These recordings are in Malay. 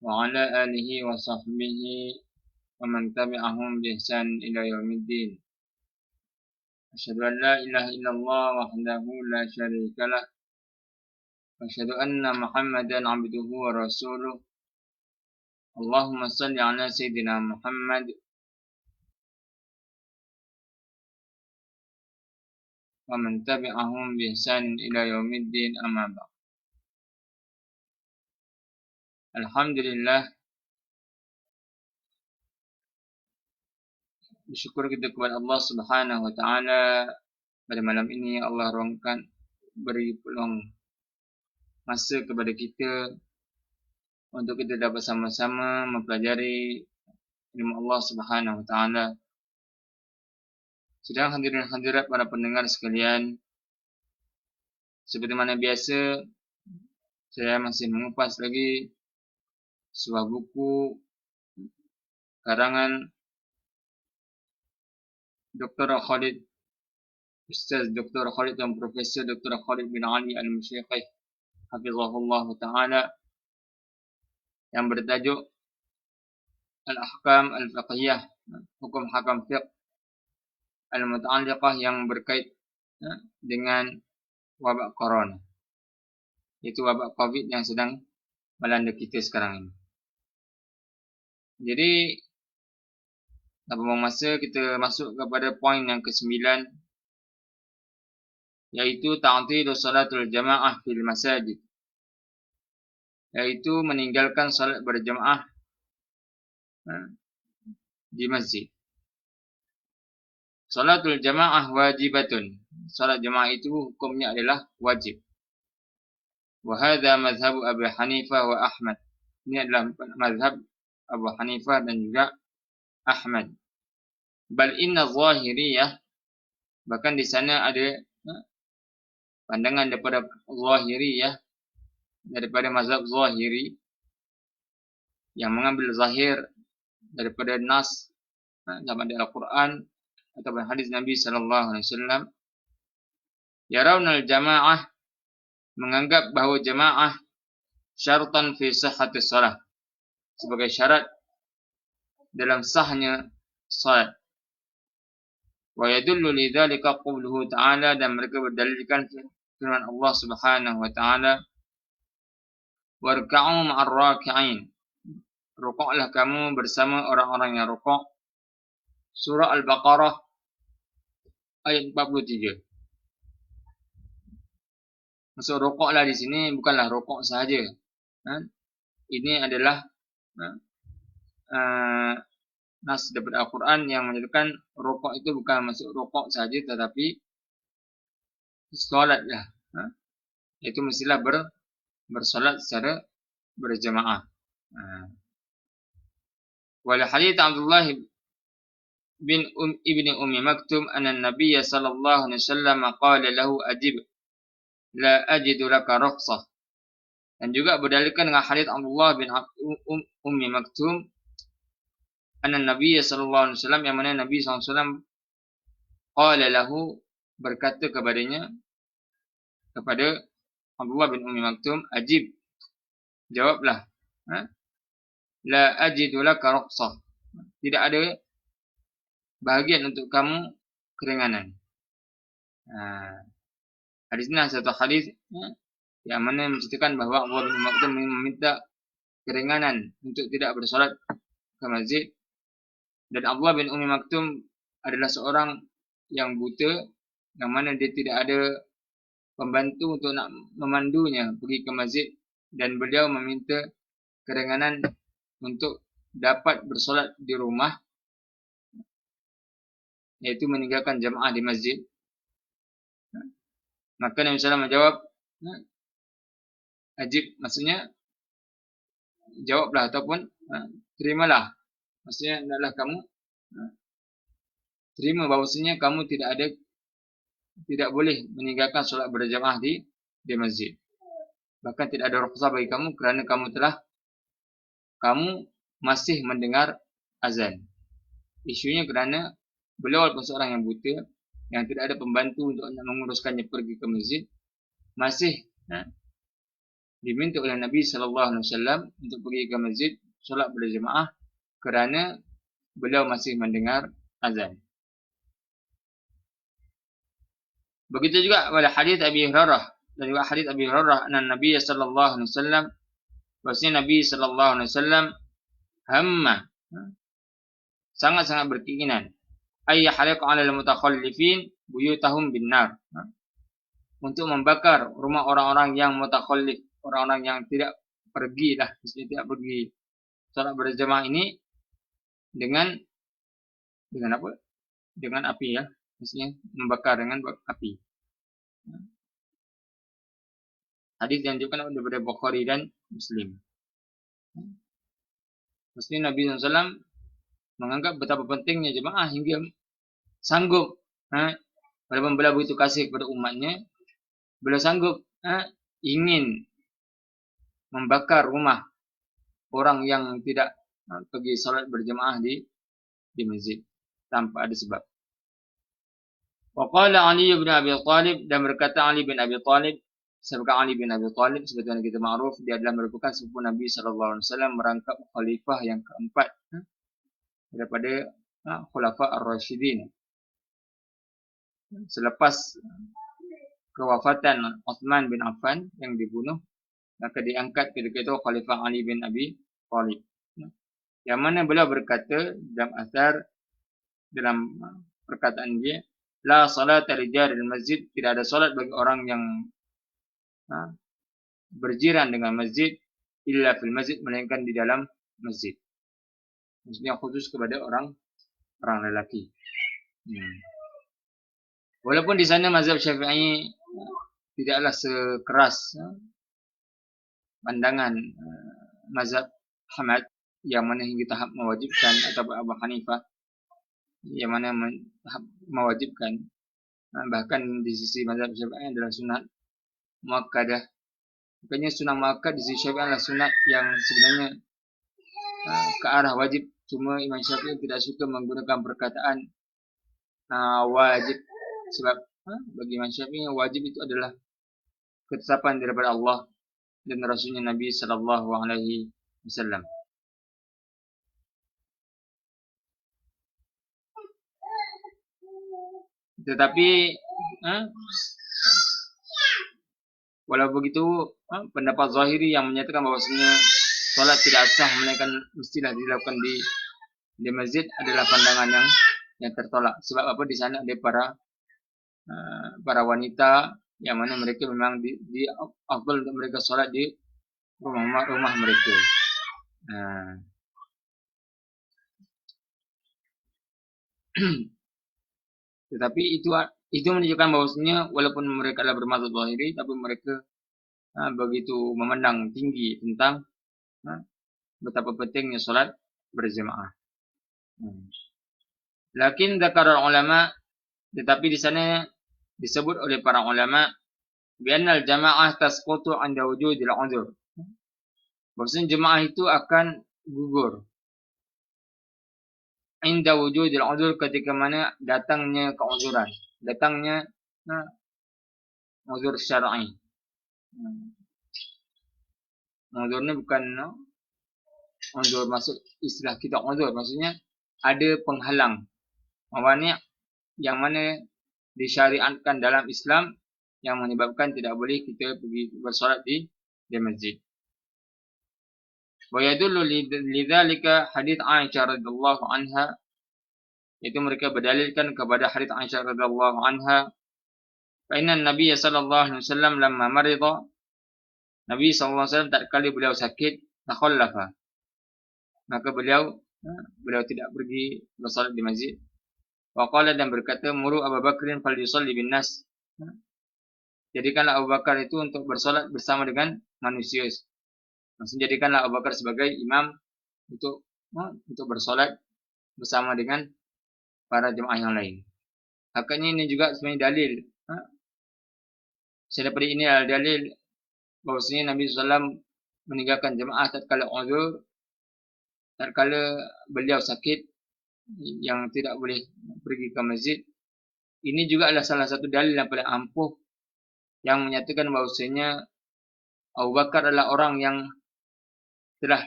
وعلى آله وصحبه ومن تبعهم بإحسان إلى يوم الدين. أشهد أن لا إله إلا الله وحده لا شريك له وأشهد أن محمدا عبده ورسوله. اللهم صل على سيدنا محمد ومن تبعهم بإحسان إلى يوم الدين. أما بعد. Alhamdulillah, bersyukur kita kepada Allah Subhanahu wa taala. Pada malam ini Allah ruangkan beri peluang masa kepada kita untuk kita dapat sama-sama mempelajari ilmu Allah Subhanahu wa taala. Sedang hadirin hadirat para pendengar sekalian, seperti mana biasa saya masih mengupas lagi sebuah buku karangan Dr. Khalid, Ustaz Dr. Khalid dan Profesor Dr. Khalid bin Ali Al-Musyiqih Hafizahullah Ta'ala, yang bertajuk Al-Ahkam Al-Fiqhiyah, hukum hakam fiqh Al-Muta'alliqah, yang berkait dengan wabak corona, iaitu wabak COVID yang sedang melanda kita sekarang ini. Jadi, tanpa buang masa, kita masuk kepada poin yang ke-9, yaitu ta'tilu salatul jamaah fil masajid, yaitu meninggalkan salat berjamaah di masjid. Salatul jamaah wajibatun. Salat jamaah itu hukumnya adalah wajib. Wa hadha madhhabu Abu Hanifah wa Ahmad. Ini adalah mazhab Abu Hanifah dan juga Ahmad. Bal inna zahiriyah, bahkan di sana ada pandangan daripada zahiriyah, daripada mazhab zahiri, yang mengambil zahir daripada nas dalam Al-Quran ataupun hadis Nabi sallallahu alaihi wasallam. Yarawnal jamaah, menganggap bahawa jamaah syaratan fi sihhati shalah, sebagai syarat dalam sahnya salat. Wa yadullu lidzalika qawluhu ta'ala, dan mereka berdalilkan firman Allah Subhanahu wa taala, warka'u ma'ar raki'in, rukuklah kamu bersama orang-orang yang rukuk. Surah Al-Baqarah ayat 43. Maksud rukuklah di sini bukanlah rukuk sahaja. Ini adalah nas daripada Al-Quran yang menunjukkan rukuk itu bukan masuk rukuk sahaja, tetapi solatlah. Itu mestilah bersolat secara berjamaah. Wal hadits Abdullah bin Ibni Ummi Maktum anna Nabiy sallallahu alaihi wasallam qala lahu ajib la ajidu laka rukhsah. Dan juga berdalilkan dengan hadits Abdullah bin Ummi Maktum anna Nabiy sallallahu alaihi wasallam, yang mana Nabi sallallahu alaihi wasallam qala lahu, berkata kepadanya, kepada Abdullah bin Ummi Maktum, ajib, jawablah, la ajidu laka rukhsah, tidak ada bahagian untuk kamu keringanan. Hadis ini satu hadis yang mana menceritakan bahawa Abdullah bin Ummi Maktum meminta keringanan untuk tidak bersolat ke masjid. Dan Abdullah bin Ummi Maktum adalah seorang yang buta, yang mana dia tidak ada pembantu untuk nak memandunya pergi ke masjid, dan beliau meminta keringanan untuk dapat bersolat di rumah, iaitu meninggalkan jamaah di masjid. Maka Nabi SAW menjawab, ajib, maksudnya jawablah ataupun terimalah. Maksudnya adalah kamu terima bahawasanya kamu tidak boleh meninggalkan solat berjamaah di masjid. Bahkan tidak ada rukhsah bagi kamu, kerana kamu masih mendengar azan. Isunya kerana beliau walaupun seorang yang buta, yang tidak ada pembantu untuk menguruskannya pergi ke masjid, masih diminta oleh Nabi sallallahu alaihi wasallam untuk pergi ke masjid solat berjemaah kerana beliau masih mendengar azan. Begitu juga pada hadis Abi Hurairah dan juga hadis Abi Hurairah Nabi sallallahu alaihi wasallam, bahwasanya Nabi sallallahu alaihi wasallam hamma, sangat-sangat berkeinginan ay yahriqa 'ala al-mutakhallifin buyutahum bin-nar, untuk membakar rumah orang-orang yang mutakhallif, orang-orang yang tidak pergi lah, maksudnya tidak pergi salat berjemaah ini dengan apa? Dengan api ya, maksudnya membakar dengan api. Hadis yang dianjurkan daripada Bukhari dan Muslim. Maksudnya Nabi SAW menganggap betapa pentingnya jemaah hingga sanggup, walaupun beliau begitu kasih kepada umatnya, beliau sanggup ingin membakar rumah orang yang tidak pergi salat berjemaah di masjid tanpa ada sebab. Wa qala Ali bin Abi Thalib, dan berkata Ali bin Abi Thalib, sebab Ali bin Abi Thalib sebagaimana kita makruf, dia adalah merupakan sepupu Nabi sallallahu alaihi wasallam, merangkap khalifah yang keempat daripada khulafa ar-rasyidin. Selepas kewafatan Uthman bin Affan yang dibunuh, maka diangkat ketika itu khalifah Ali bin Abi Thalib. Yang mana beliau berkata dalam asar, dalam perkataan dia, la salata li jaril masjid, tidak ada salat bagi orang yang berjiran dengan masjid, illa fil masjid, melainkan di dalam masjid. Maksudnya khusus kepada orang lelaki. Walaupun di sana mazhab Syafi'i tidaklah sekeras pandangan mazhab Ahmad yang mana hingga tahap mewajibkan, atau Abu Hanifah yang mana mewajibkan, bahkan di sisi mazhab Syafi'i adalah sunat muakkadah. Makanya sunat muakkad di sisi Syafi'i adalah sunat yang sebenarnya ke arah wajib, cuma Imam Syafi'i tidak suka menggunakan perkataan wajib, sebab bagi Imam Syafi'i wajib itu adalah ketetapan daripada Allah dan Rasulnya Nabi sallallahu alaihi wasallam. Tetapi walau begitu, pendapat Zahiri yang menyatakan bahwasanya solat tidak sah melainkan mestilah dilakukan di masjid adalah pandangan yang tertolak. Sebab apa? Di sana ada para wanita yang mana mereka memang di afdal untuk mereka solat di rumah mereka. Tetapi itu menunjukkan bahwasanya walaupun mereka adalah bermazhab Zahiri, tapi mereka begitu memandang tinggi tentang betapa pentingnya solat berjemaah. Lakin dzakara ulama, tetapi di sana disebut oleh para ulama, bi'annal jamaah tasqutu 'inda wujudil 'udhur, bahwasanya jemaah itu akan gugur 'inda wujudil 'udhur, ketika mana datangnya keuzuran, datangnya uzur syar'i. Uzur ni bukan uzur masuk istilah kita uzur, maksudnya ada penghalang mawani' yang mana disyariatkan dalam Islam yang menyebabkan tidak boleh kita pergi bersolat di masjid. Wa yadullu lidzalika hadits Aisyah radhiyallahu anha, itu mereka berdalilkan kepada hadits Aisyah radhiyallahu anha, fa inna Nabi sallallahu alaihi wasallam lamma marida, Nabi sallallahu alaihi wasallam tatkala beliau sakit, takhallafa, maka beliau tidak pergi bersolat di masjid. Wa qala, dan berkata, muru Abu Bakrin falyusalli bin nas, jadikanlah Abu Bakar itu untuk bersolat bersama dengan manusia. Maksudnya jadikanlah Abu Bakar sebagai imam untuk bersolat bersama dengan para jemaah yang lain. Hakikatnya ini juga sebenarnya dalil. Daripada ini adalah dalil bahwasanya Nabi SAW meninggalkan jemaah tatkala uzur, tatkala beliau sakit yang tidak boleh pergi ke masjid. Ini juga adalah salah satu dalil yang paling ampuh yang menyatakan bahwasanya Abu Bakar adalah orang yang telah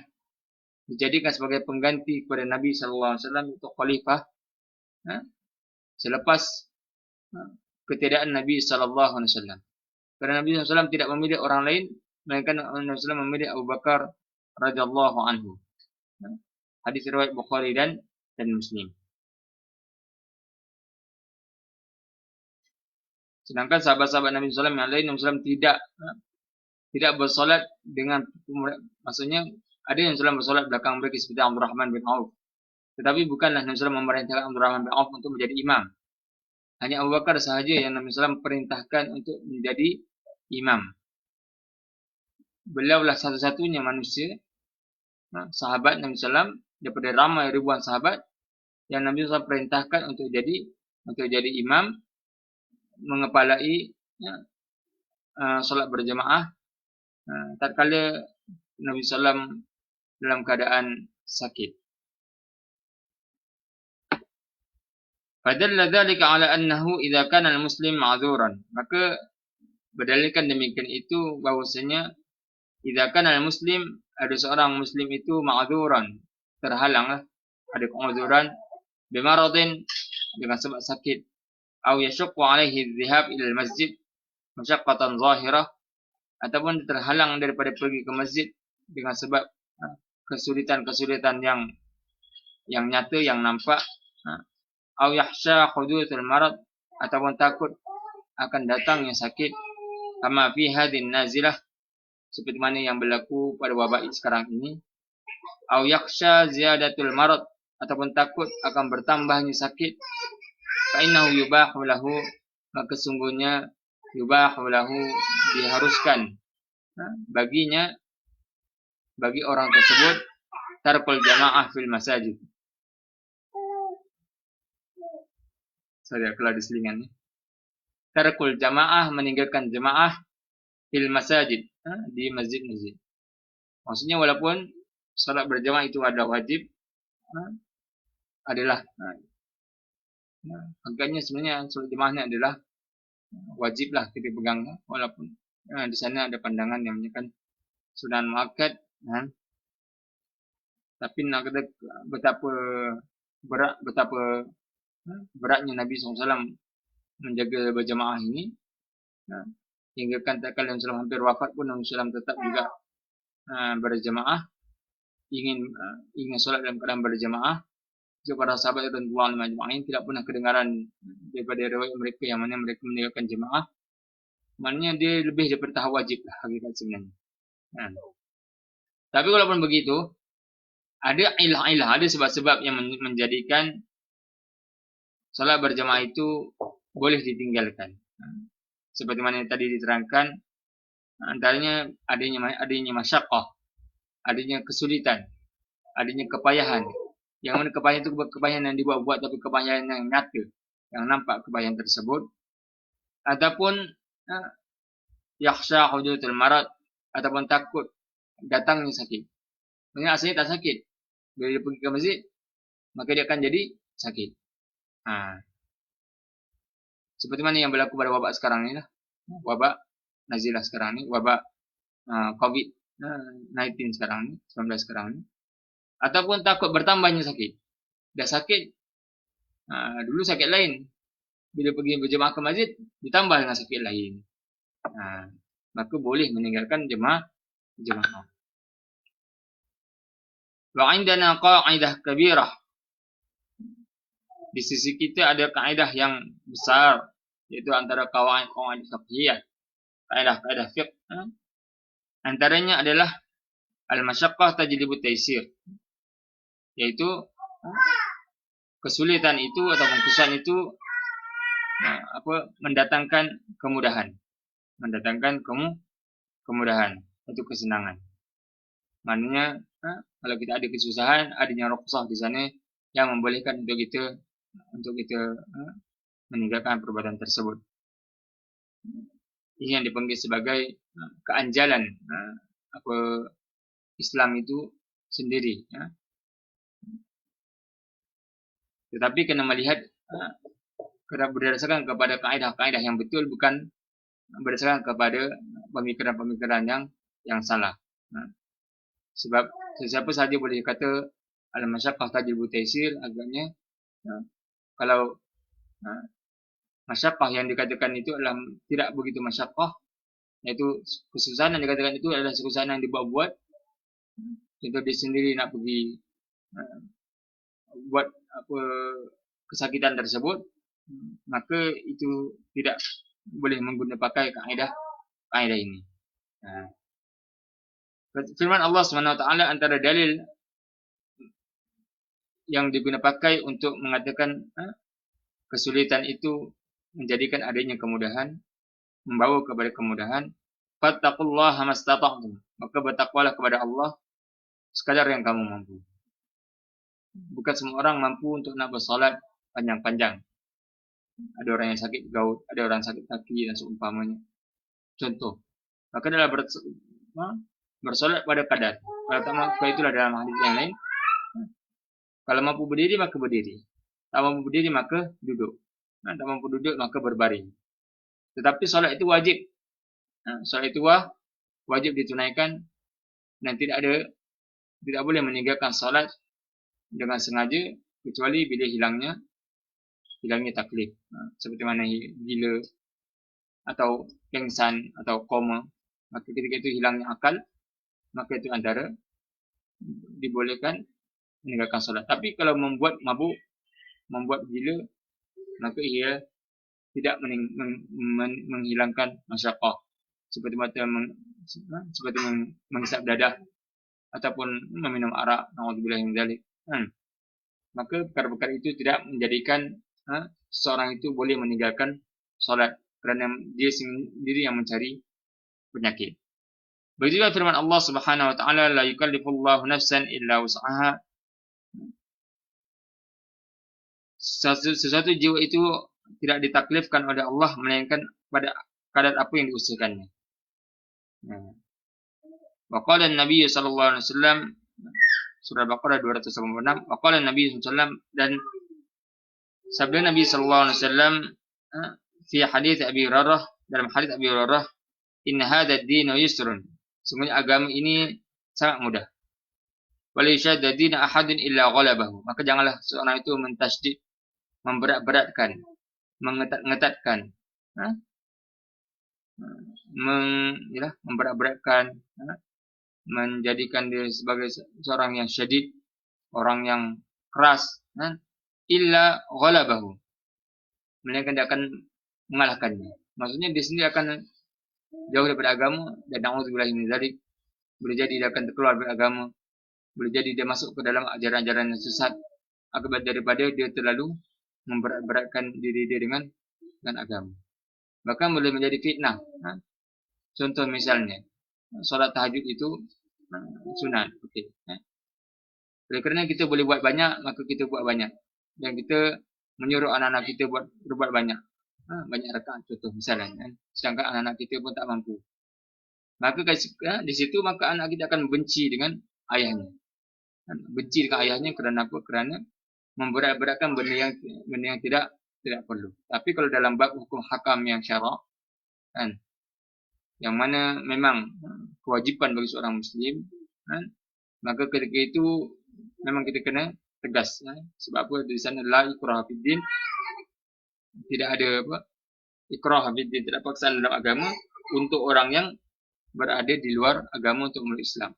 dijadikan sebagai pengganti kepada Nabi SAW untuk khalifah selepas ketiadaan Nabi SAW. Kerana Nabi SAW tidak memilih orang lain, melainkan Nabi SAW memilih Abu Bakar radhiyallahu anhu. Hadis riwayat Bukhari dan Muslim. Sedangkan sahabat-sahabat Nabi SAW yang lain, Nabi SAW tidak bersolat dengan, maksudnya ada yang SAW bersolat belakang mereka seperti Abdurrahman bin Auf. Tetapi bukanlah Nabi SAW memerintahkan Abdurrahman bin Auf untuk menjadi imam. Hanya Abu Bakar sahaja yang Nabi SAW perintahkan untuk menjadi imam. Beliaulah satu-satunya manusia, sahabat Nabi SAW, daripada ramai ribuan sahabat yang Nabi SAW perintahkan untuk jadi imam, mengepalai solat berjamaah tatkala Nabi SAW dalam keadaan sakit. Fadalla dzalika ala annahu idza kana al-muslim ma'dzuran. Maka berdalilkan demikian itu bahwasanya idza kana al-muslim, ada seorang muslim itu ma'dzuran, terhalang, ada keuzuran, bimaradin, dengan sebab sakit, atau yashuqqu alaihi adh-dhahab ila al-masjid masyaqqatan zahirah, ataupun terhalang daripada pergi ke masjid dengan sebab kesulitan-kesulitan yang nyata, yang nampak, atau yahsha huduthul marad, ataupun takut akan datangnya sakit, kama fi hadhin nazilah, seperti mana yang berlaku pada wabak sekarang ini, atau yakhsha ziyadatul marad, ataupun takut akan bertambahnya sakit, fa innahu yubahu lahu, maka sungguhnya yubahu lahu, diharuskan baginya, bagi orang tersebut, tarkul jamaah fil masajid. Saya keluar di selingan ni. Tarkul jamaah, meninggalkan jamaah fil masajid, di masjid-masjid. Maksudnya walaupun salat berjamaah itu adalah wajib, adalah agaknya sebenarnya salat jamaah ni adalah wajiblah kita pegang, walaupun di sana ada pandangan yang menyatakan sunan muakkad, tapi nak kata betapa beratnya Nabi SAW menjaga berjamaah ini, hingga kan tatkala Nabi SAW hampir wafat pun Nabi SAW tetap juga berjamaah, ingin solat dalam keadaan berjamaah. Jika para sahabat radhiyallahu anhum ajma'in tidak pernah kedengaran daripada riwayat mereka yang mana mereka meninggalkan jemaah, maknanya dia lebih daripada tahap wajib lah hakikat sebenarnya. Tapi walaupun begitu, ada ilah-ilah, ada sebab-sebab yang menjadikan salat berjamaah itu boleh ditinggalkan. Seperti mana yang tadi diterangkan, antaranya adanya masyaqqah, adanya kesulitan, adanya kepayahan. Yang mana kepayahan itu kepayahan yang dibuat-buat, tapi kepayahan yang nyata, yang nampak kepayahan tersebut. Ataupun yakhsha huduthul marad, ataupun takut datangnya sakit. Maksudnya asalnya tak sakit, bila dia pergi ke masjid, maka dia akan jadi sakit. Seperti mana yang berlaku pada wabak sekarang ni lah, wabak nazilah sekarang ni, wabak COVID-19 sekarang ni, 19 sekarang ni. Ataupun takut bertambahnya sakit. Dah sakit, dulu sakit lain, bila pergi berjemaah ke masjid, ditambah dengan sakit lain, maka boleh meninggalkan jemaah. Wa indana qa'idah kabirah, di sisi kita ada kaedah yang besar, yaitu antara kaedah fiqhiyah, kaedah fiqh. Antaranya adalah al-masyaqqah tajlibu taysir, yaitu kesulitan itu ataupun kesusahan itu mendatangkan kemudahan, kemudahan itu kesenangan. Maknanya kalau kita ada kesusahan, adanya rukhsah di sana yang membolehkan untuk kita meninggalkan perbuatan tersebut. Ini yang dipanggil sebagai keanjalan Islam itu sendiri. Tetapi kena melihat berdasarkan kepada kaedah-kaedah yang betul, bukan berdasarkan kepada pemikiran-pemikiran yang yang salah. Sebab sesiapa sahaja boleh kata al-masyaqqah tajlibu taysir, agaknya kalau masyaqqah yang dikatakan itu adalah tidak begitu masyaqqah, iaitu kesusahan yang dikatakan itu adalah kesusahan yang dibuat-buat. Contoh dia sendiri nak pergi buat apa kesakitan tersebut, maka itu tidak boleh menggunakan pakai kaedah ini. Firman Allah SWT antara dalil yang digunakan pakai untuk mengatakan kesulitan itu menjadikan adanya kemudahan, membawa kepada kemudahan. Fattaqullaha mastata'tum, maka bertakwalah kepada Allah sekadar yang kamu mampu. Bukan semua orang mampu untuk nak bersolat panjang-panjang. Ada orang yang sakit gaut, ada orang sakit kaki dan seumpamanya. Contoh, maka dalam bersolat pada kadar. Kalau tak mampu, itulah dalam hadis yang lain. Kalau mampu berdiri maka berdiri. Tak mampu berdiri maka duduk. Tak mampu duduk maka berbaring. Tetapi solat itu wajib. Solat itu wajib ditunaikan dan tidak boleh meninggalkan solat dengan sengaja kecuali bila hilangnya taklif. Seperti mana gila atau pingsan atau koma, maka ketika itu hilangnya akal, maka itu antara dibolehkan meninggalkan solat. Tapi kalau membuat mabuk, membuat gila, maka ia tidak menghilangkan masyaqqah. Seperti menghisap dadah ataupun meminum arak, naudzubillah min dzalik. Maka perkara-perkara itu tidak menjadikan seorang itu boleh meninggalkan solat kerana dia sendiri yang mencari penyakit. Begitu juga firman Allah Subhanahu wa taala, la yukallifullahu nafsan illa wus'aha. Sesuatu jiwa itu tidak ditaklifkan oleh Allah melainkan pada kadar apa yang diusahakannya. Wa qala an-nabiy sallallahu alaihi wasallam, surah Baqarah 286, wa qala an-nabiy sallallahu alaihi wasallam, dan sabda Nabi sallallahu alaihi wasallam fi hadis Abi Hurairah, dalam hadis Abi Hurairah, inna hadzal din yusrun, sungguhnya agama ini sangat mudah. Wala yushadda dina ahadin illa ghalabahu, maka janganlah seorang itu mentasydid, memberat-beratkan, mengetat-ngetatkan, memberat-beratkan, menjadikan dia sebagai seorang yang syadid, orang yang keras, illa ghalabahu, melainkan dia akan mengalahkannya. Maksudnya dia sendiri akan jauh daripada agama, dan na'udzubillah min dzalik, boleh jadi dia akan terkeluar dari agama, boleh jadi dia masuk ke dalam ajaran-ajaran yang sesat akibat daripada dia terlalu memberat-beratkan diri dia dengan agama. Bahkan boleh menjadi fitnah. Contoh misalnya, solat tahajud itu sunat. Okay. Oleh kerana kita boleh buat banyak, maka kita buat banyak. Dan kita menyuruh anak-anak kita berbuat banyak. Banyak rakaat contoh misalnya. Sedangkan anak-anak kita pun tak mampu. Maka di situ maka anak kita akan benci dengan ayahnya. Benci dengan ayahnya kerana apa? Kerana memberat-beratkan benda yang tidak perlu. Tapi kalau dalam bab hukum hakam yang syarak, yang mana memang kewajipan bagi seorang muslim, maka ketika itu memang kita kena tegas. Sebab apa? Di sana la ikraha fid din, tidak ada apa? Ikraha fid din, tidak paksaan dalam agama untuk orang yang berada di luar agama untuk memeluk Islam.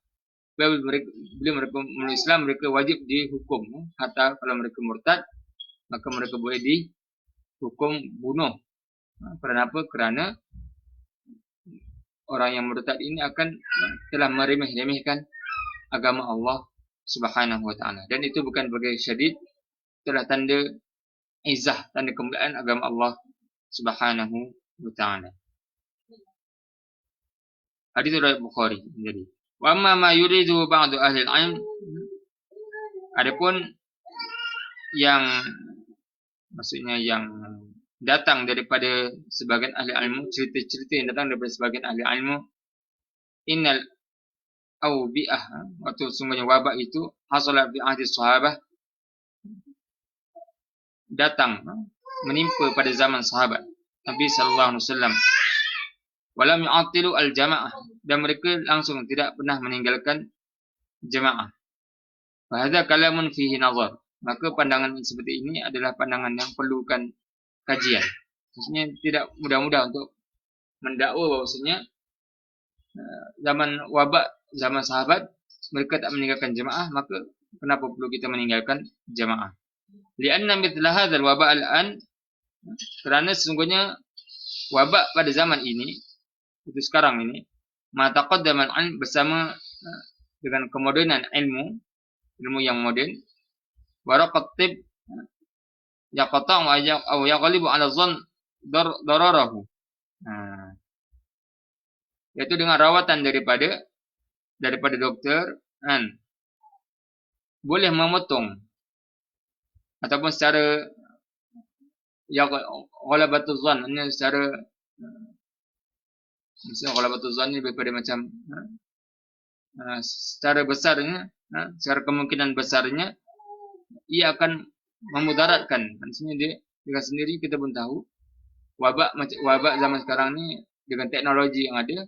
Bila mereka memeluk Islam, mereka wajib dihukum. Hatta kalau mereka murtad, maka mereka boleh dihukum bunuh. Kerana apa? Kerana orang yang murtad ini telah meremeh-remehkan agama Allah Subhanahu wa taala. Dan itu bukan sebagai syadid, itulah tanda izah, tanda kemuliaan agama Allah Subhanahu wa taala. Hadis riwayat Bukhari. Jadi, wa amma ma yuridu ba'du ahli al-'ilm, adapun yang maksudnya yang datang daripada sebagian ahli ilmu, cerita-cerita yang datang daripada sebagian ahli ilmu, innal awbi'ah, waktu sungguhnya wabak itu hasalat bi ahdi sahabah, datang menimpa pada zaman sahabat Nabi sallallahu alaihi wasallam, Walam yu'attilu al-jama'ah, dan mereka langsung tidak pernah meninggalkan jamaah. Wa hadza kalamun fihi nazar. Maka pandangan seperti ini adalah pandangan yang perlukan kajian. Maksudnya tidak mudah-mudah untuk mendakwa bahwasanya zaman wabak, zaman sahabat mereka tak meninggalkan jamaah, maka kenapa perlu kita meninggalkan jamaah? Lianna mithla hadzal waba' al-an, kerana sesungguhnya wabak pada zaman ini, itu sekarang ini, ma taqaddama al-'ilm, bersama dengan kemodernan ilmu yang moden, waraqat tib yaqta' wa yaghlibu 'ala dhann dararahu. Yaitu dengan rawatan daripada dokter boleh memotong ataupun secara ghalabatuz zan, ini secara misalnya ghalabatuz zan ini daripada macam secara besarnya, secara kemungkinan besarnya ia akan memudaratkan. Maksudnya dia sendiri kita pun tahu wabak zaman sekarang ni dengan teknologi yang ada,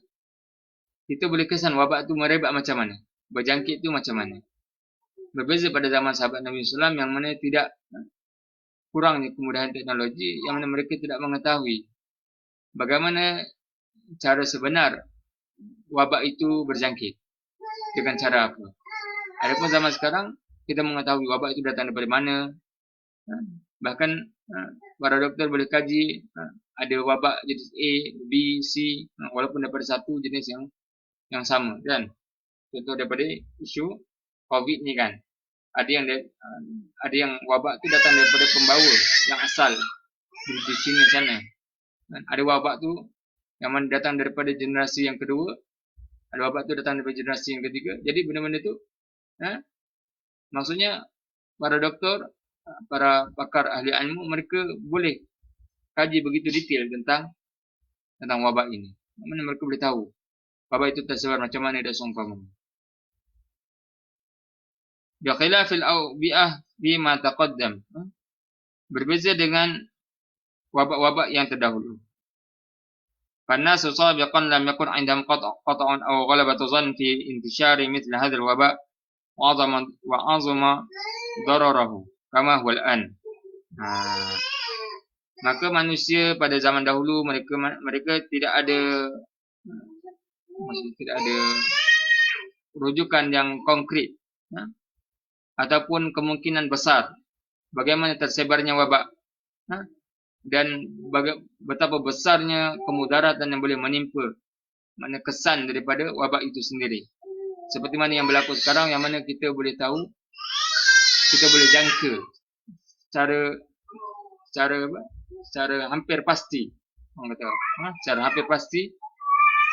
kita boleh kesan wabak tu merebak macam mana, berjangkit tu macam mana. Berbeza pada zaman sahabat Nabi SAW yang mana tidak kurangnya kemudahan teknologi, yang mana mereka tidak mengetahui bagaimana cara sebenar wabak itu berjangkit, dengan cara apa. Adapun zaman sekarang kita mengetahui wabak itu datang daripada mana. Bahkan para doktor boleh kaji ada wabak jenis A, B, C, walaupun daripada satu jenis yang sama. Dan contoh daripada isu COVID ni kan, ada yang wabak tu datang daripada pembawa yang asal di China sana. Dan ada wabak tu yang mana datang daripada generasi yang kedua, ada wabak tu datang daripada generasi yang ketiga. Jadi benda-benda tu maksudnya para doktor, para pakar ahli ilmu, mereka boleh kaji begitu detail tentang wabak ini. Mana mereka boleh tahu wabak itu tersebar macam mana dan seumpamanya. Bi khilafil awbi'ah bima taqaddam, berbeza dengan wabak-wabak yang terdahulu. Fannasu sabiqan lam yakun 'indahum qat'un aw ghalabatu dhann fi intishari mithla hadzal waba' wa 'azama dararahu kama huwa al-an. Maka manusia pada zaman dahulu mereka tidak ada rujukan yang konkret ataupun kemungkinan besar bagaimana tersebarnya wabak dan betapa besarnya kemudaratan yang boleh menimpa, mana kesan daripada wabak itu sendiri. Seperti mana yang berlaku sekarang, yang mana kita boleh tahu, kita boleh jangka secara hampir pasti, orang kata secara hampir pasti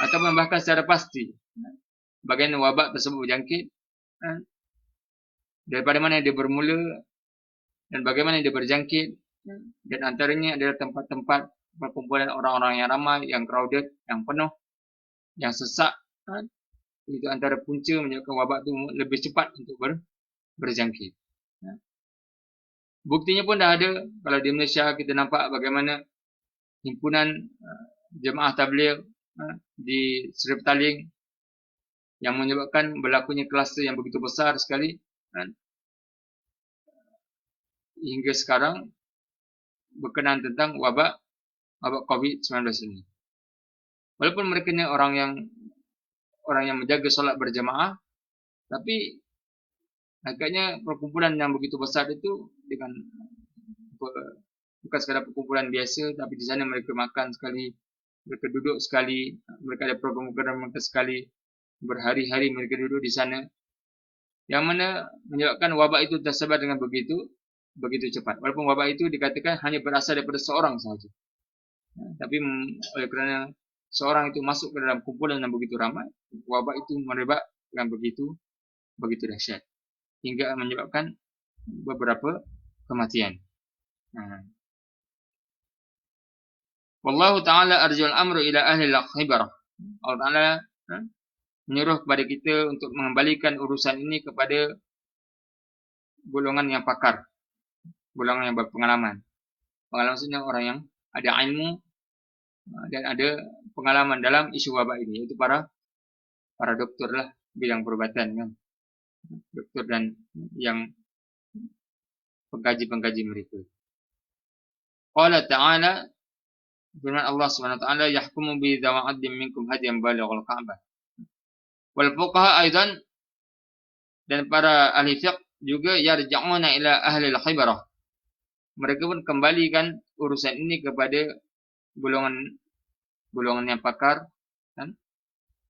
ataupun bahkan secara pasti bagaimana wabak tersebut berjangkit, daripada mana dia bermula dan bagaimana dia berjangkit, dan antaranya adalah tempat-tempat perkumpulan orang-orang yang ramai, yang crowded, yang penuh, yang sesak. Itu antara punca menyebabkan wabak itu lebih cepat untuk berjangkit. Buktinya pun dah ada. Kalau di Malaysia kita nampak bagaimana himpunan jemaah tabligh di Seri Petaling yang menyebabkan berlakunya kluster yang begitu besar sekali hingga sekarang berkenaan tentang wabak COVID-19 ini. Walaupun mereka ni orang yang menjaga solat berjamaah, tapi agaknya perkumpulan yang begitu besar itu dengan bukan sekadar perkumpulan biasa, tapi di sana mereka makan sekali, mereka duduk sekali, mereka ada program-program mereka sekali, berhari-hari mereka duduk di sana, yang mana menyebabkan wabak itu tersebar dengan begitu cepat. Walaupun wabak itu dikatakan hanya berasal daripada seorang sahaja, tapi oleh kerana seorang itu masuk ke dalam kumpulan yang begitu ramai, wabak itu merebak dengan begitu dahsyat hingga menyebabkan beberapa kematian. Wallahu ta'ala arjul amru ila ahli al-khibarah. Allah Ta'ala menyuruh kepada kita untuk mengembalikan urusan ini kepada golongan yang pakar, golongan yang berpengalaman. Pengalaman maksudnya orang yang ada ilmu dan ada pengalaman dalam isu wabak ini, iaitu para doktor lah bidang perubatan kan, doktor dan yang pengkaji mereka. Qala ta'ala, firman Allah Subhanahu wa taala, yahkumu bi dzawi 'adlin minkum hadiyan balighal ka'bah. Wal fuqaha aidan, dan para ahli fiqh juga yarja'una ila ahli al-khibrah. Mereka pun kembalikan urusan ini kepada golongan yang pakar kan.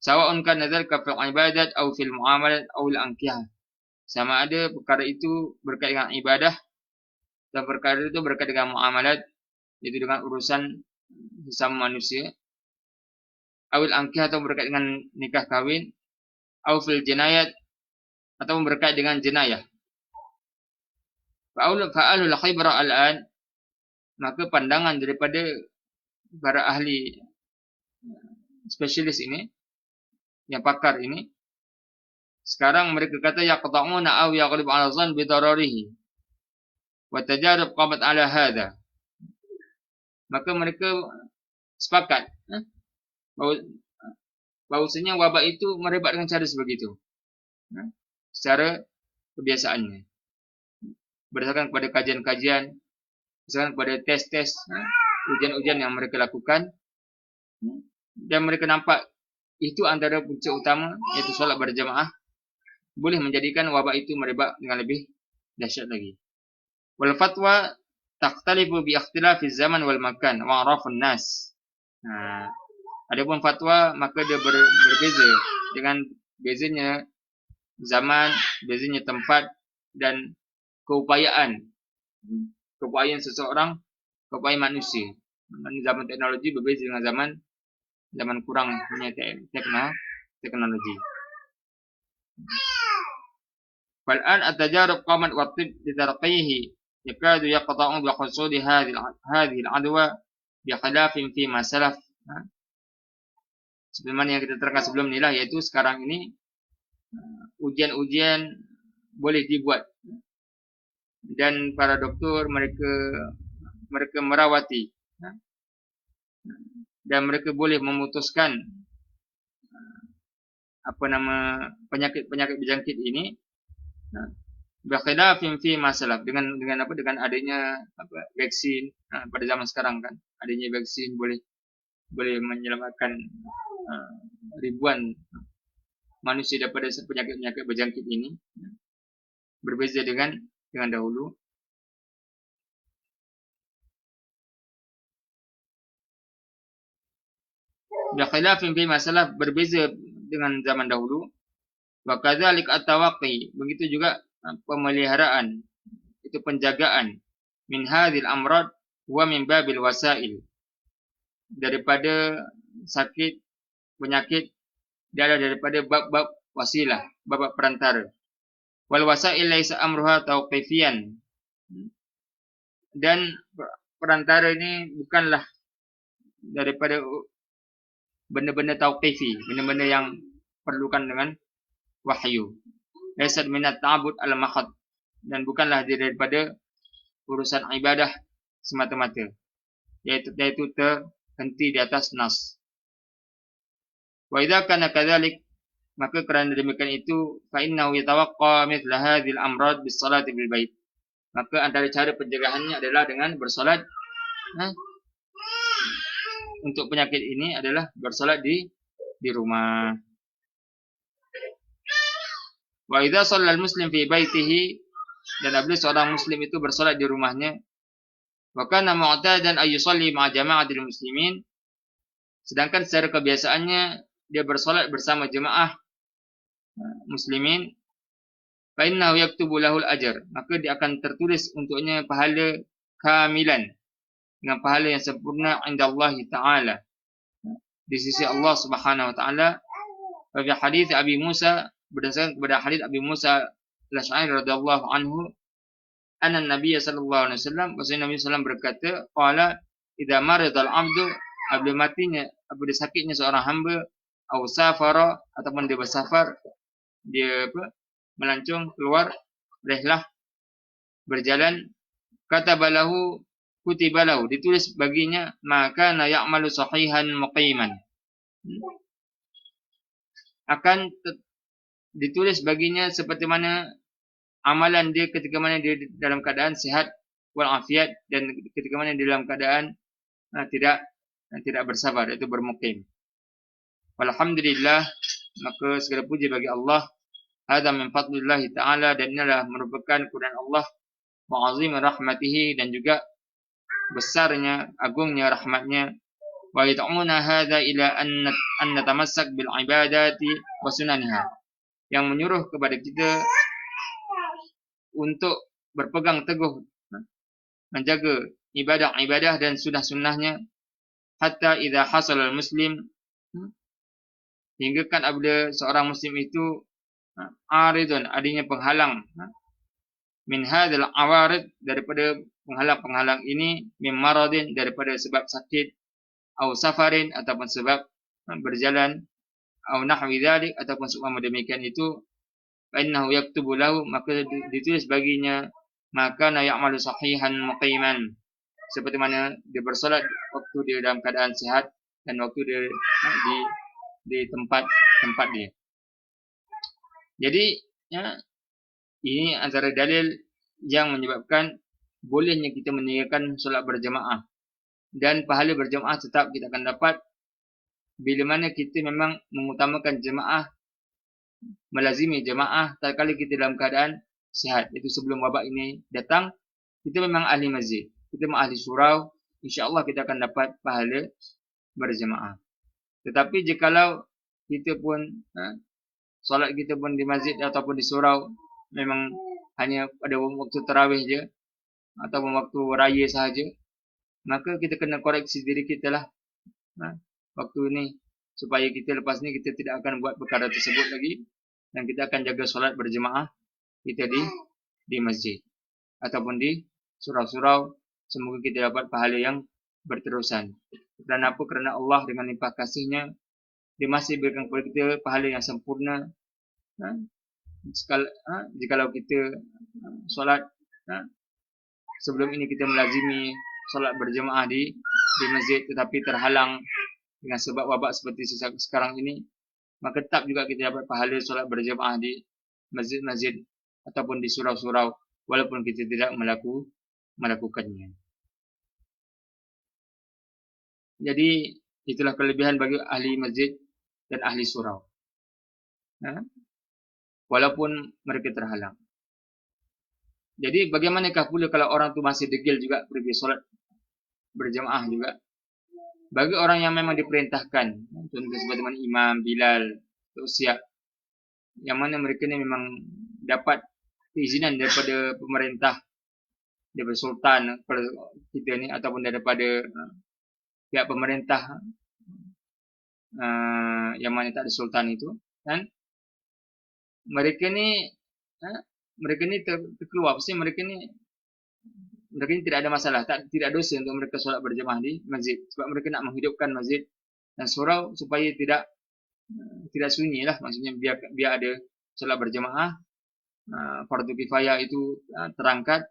Sawa'un kana dzalika fil ibadat aw fil muamalat aw al ankihah. Sama ada perkara itu berkaitan dengan ibadah dan perkara itu berkaitan dengan muamalat, itu dengan urusan sesama manusia, awil angkih atau berkait dengan nikah kawin, aw fil jinayat atau berkait dengan jenayah. Fa'alul khibrah al-an, maka pandangan daripada para ahli spesialis ini, yang pakar ini, sekarang mereka kata yaqta'una aw yaghlib 'ala dhann bi dararihi wa tajarub qamat 'ala hadha. Maka mereka sepakat bahawasanya wabak itu merebak dengan cara sebegitu, secara kebiasaannya, berdasarkan kepada kajian-kajian, berdasarkan kepada tes-tes, ujian-ujian yang mereka lakukan, dan mereka nampak itu antara punca utama, iaitu solat berjamaah, boleh menjadikan wabak itu merebak dengan lebih dahsyat lagi. Wal fatwa takhtalifu bi ikhtilafi zaman wal makan wa arafun nas. Adapun fatwa maka dia berbeza dengan bezanya zaman, bezanya tempat, dan keupayaan seseorang, keupayaan manusia. Zaman teknologi berbeza dengan zaman kurang punya teknologi. Fal'an at-tajarub qamat wa tib li tarqihi yakadu yaqta'u bi husuli hadhihi al-adwa bi khilafin fi ma salaf. Sebagaimana yang kita terangkan sebelum inilah, yaitu sekarang ini ujian-ujian boleh dibuat dan para doktor mereka merawati dan mereka boleh memutuskan penyakit berjangkit ini berkhilafin fi masalah dengan adanya vaksin pada zaman sekarang kan, adanya vaksin boleh menyelamatkan ribuan manusia daripada penyakit berjangkit ini, berbeza dengan dahulu. Berkhilafin fi masalah, berbeza dengan zaman dahulu. Wa kadzalik at-tawaqqi, begitu juga pemeliharaan, itu penjagaan, min hadhil amrad wa min babil wasail, daripada sakit penyakit, dia ada daripada bab-bab wasilah, bab perantara. Wal wasail laisa amruha tauqifiyan, dan perantara ini bukanlah daripada benda-benda tauqifi, benda-benda yang perlukan dengan wahyu. Laisat minat ta'abud al-makhad, dan bukanlah daripada urusan ibadah semata-mata, yaitu terhenti di atas nas. Wa idza kana kadzalik, maka kerana demikian itu, fa innahu yatawaqqa mithla hadhil amrad bis salati bil bait, maka antara cara pencegahannya adalah dengan bersolat untuk penyakit ini adalah bersolat di rumah. Wa idza shalla al-muslim fi baitihi, dan apabila seorang muslim itu bersolat di rumahnya, wa kana mu'tadan ay yusalli ma'a jama'atil muslimin, sedangkan secara kebiasaannya dia bersolat bersama jemaah muslimin, fa innahu yaktubu lahul ajr, maka dia akan tertulis untuknya pahala kamilan, dengan pahala yang sempurna indallahi ta'ala, di sisi Allah Subhanahu wa taala. Wa fi hadits Abi Musa, berdasarkan kepada hadits Abi Musa al-Asy'ari radhiyallahu anhu, anna Nabi sallallahu alaihi wasallam, bahwasanya Nabi sallallahu berkata, qala idza maridal 'abdu, apabila matinya, apabila sakitnya seorang hamba, aw safara, ataupun dia bersafar, dia melancong keluar rihlah, berjalan, katabalahu kutiba lahu, ditulis baginya maka na ya'malu sahihan muqiman, akan ditulis baginya seperti mana amalan dia ketika mana dia dalam keadaan sihat wal afiat, dan ketika mana dia dalam keadaan tidak bersabar, iaitu bermukim. Walhamdulillah, maka segala puji bagi Allah. Hadza min fadlillah ta'ala, dan inilah merupakan kurniaan Allah, wa azim rahmatihi, dan juga besarnya, agungnya rahmatnya. Wa yad'una hadza ila an natamassak bil ibadati wa sunaniha, yang menyuruh kepada kita untuk berpegang teguh menjaga ibadah-ibadah dan sunnah-sunnahnya, hatta idza hasala al-muslim, hingga kan apabila seorang muslim itu aridun, adanya penghalang, min hadzal awarid, daripada penghalang-penghalang ini, min maradin, daripada sebab sakit, au safarin, ataupun sebab berjalan, au nahwi dzalik, ataupun seumpama demikian itu, fa innahu yaktubu lahu, maka ditulis baginya maka na ya'malu sahihan muqiman, seperti mana dia bersolat waktu dia dalam keadaan sehat dan waktu dia di tempat dia. Jadi ini antara dalil yang menyebabkan bolehnya kita meninggalkan solat berjemaah, dan pahala berjemaah tetap kita akan dapat bila mana kita memang mengutamakan jemaah, melazimi jemaah tatkala kita dalam keadaan sihat. Itu sebelum wabak ini datang, kita memang ahli masjid, kita memang ahli surau, insya-Allah kita akan dapat pahala berjemaah. Tetapi jikalau kita pun solat kita pun di masjid ataupun di surau memang hanya pada waktu tarawih je ataupun waktu raya sahaja, maka kita kena koreksi diri kita lah waktu ini, supaya kita lepas ni kita tidak akan buat perkara tersebut lagi, dan kita akan jaga solat berjemaah kita di masjid ataupun di surau-surau. Semoga kita dapat pahala yang berterusan. Kerana apa? Kerana Allah dengan limpah kasihnya, dia masih berikan kepada kita pahala yang sempurna. Jikalau kita solat sebelum ini kita melazimi solat berjemaah di masjid, tetapi terhalang dengan sebab wabak seperti sekarang ini, maka tetap juga kita dapat pahala solat berjemaah di masjid-masjid ataupun di surau-surau, walaupun kita tidak melakukannya. Jadi itulah kelebihan bagi ahli masjid dan ahli surau, walaupun mereka terhalang. Jadi bagaimanakah pula kalau orang tu masih degil juga pergi solat berjemaah juga? Bagi orang yang memang diperintahkan, contoh seperti mana Imam, Bilal, Usiak, yang mana mereka ni memang dapat keizinan daripada pemerintah, daripada sultan kepada kita ni, ataupun daripada pihak pemerintah yang mana tak ada sultan itu, kan? Mereka ni terkeluar, pasti mereka ni tidak ada masalah, tidak dosa untuk mereka solat berjemaah di masjid, sebab mereka nak menghidupkan masjid dan surau supaya tidak sunyi lah, maksudnya biar ada solat berjemaah, fardu kifayah itu terangkat.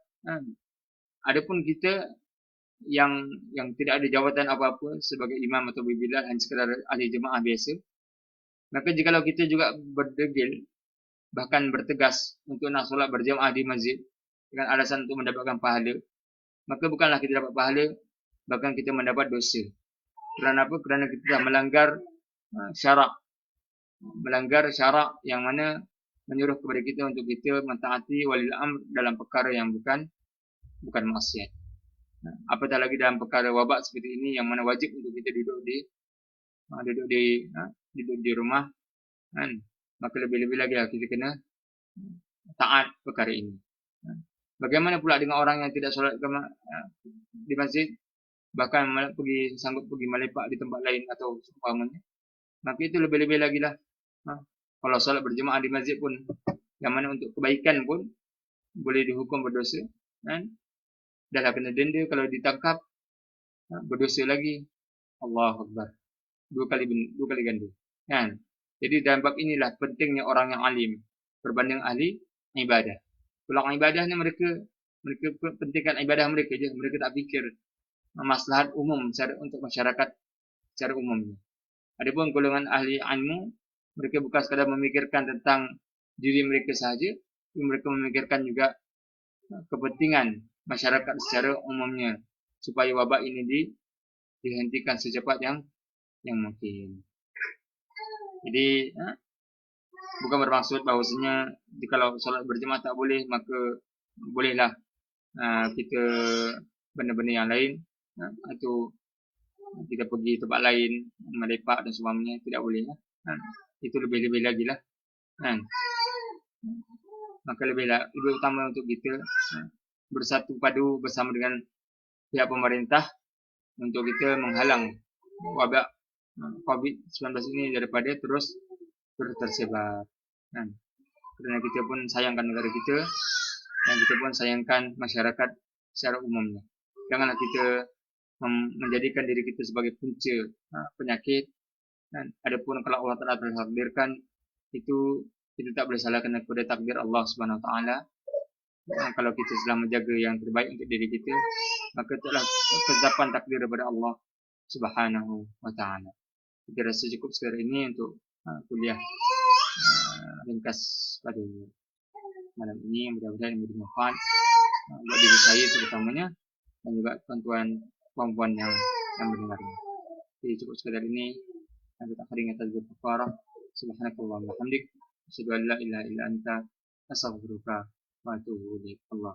Adapun kita yang tidak ada jawatan apa-apa sebagai imam atau bilal, hanya sekadar ahli jemaah biasa, maka jikalau kita juga berdegil, bahkan bertegas untuk nak solat berjemaah di masjid dengan alasan untuk mendapatkan pahala, maka bukanlah kita dapat pahala, bahkan kita mendapat dosa. Kerana apa? Kerana kita telah melanggar syarak yang mana menyuruh kepada kita untuk kita mentaati walil amr dalam perkara yang bukan maksiat. Apatah lagi dalam perkara wabak seperti ini, yang mana wajib untuk kita duduk di rumah, kan? Maka lebih-lebih lagi kita kena taat perkara ini. Bagaimana pula dengan orang yang tidak solat di masjid, bahkan sanggup pergi melepak di tempat lain atau seumpamanya, maka itu lebih-lebih lagi lah. Kalau solat berjemaah di masjid pun, yang mana untuk kebaikan pun boleh dihukum berdosa, kan? Dah lah kena denda kalau ditangkap, berdosa lagi. Allahu Akbar, dua kali ganda, kan? Jadi dalam bab inilah pentingnya orang yang alim berbanding ahli ibadah. Pulang ibadah ni mereka pentingkan ibadah mereka je, mereka tak fikir maslahat umum untuk masyarakat secara umumnya. Adapun golongan ahli ilmu, mereka bukan sekadar memikirkan tentang diri mereka sahaja, mereka memikirkan juga kepentingan masyarakat secara umumnya supaya wabak ini dihentikan secepat yang mungkin. Jadi bukan bermaksud bahawasanya kalau solat berjemaah tak boleh, maka bolehlah kita benda-benda yang lain atau kita pergi tempat lain melepak dan sebagainya, tidak boleh lah. Itu lebih-lebih lagi lah. Maka lebih utama untuk kita bersatu padu bersama dengan pihak pemerintah untuk kita menghalang wabak COVID-19 ini daripada terus tersebar. Kerana kita pun sayangkan negara kita dan kita pun sayangkan masyarakat secara umumnya. Janganlah kita menjadikan diri kita sebagai punca penyakit. Adapun kalau Allah Taala telah takdirkan, itu kita tak boleh salahkan kepada takdir Allah Subhanahu Wa Taala. Kalau kita sedang menjaga yang terbaik untuk diri kita, maka itulah ketetapan takdir daripada Allah Subhanahu Wa Taala. Kita rasa cukup sekali ini untuk kuliah ringkas pada malam ini. Mudah-mudahan ini bermanfaat buat diri saya terutamanya dan juga tuan-tuan puan-puan yang mendengarnya. Jadi cukup sekadar ini. Kita akhiri atas berkafarah. Subhanakallah wa hamdik. Asyhadu an la ilaha illa anta astaghfiruka wa atubu ilaik. Allah.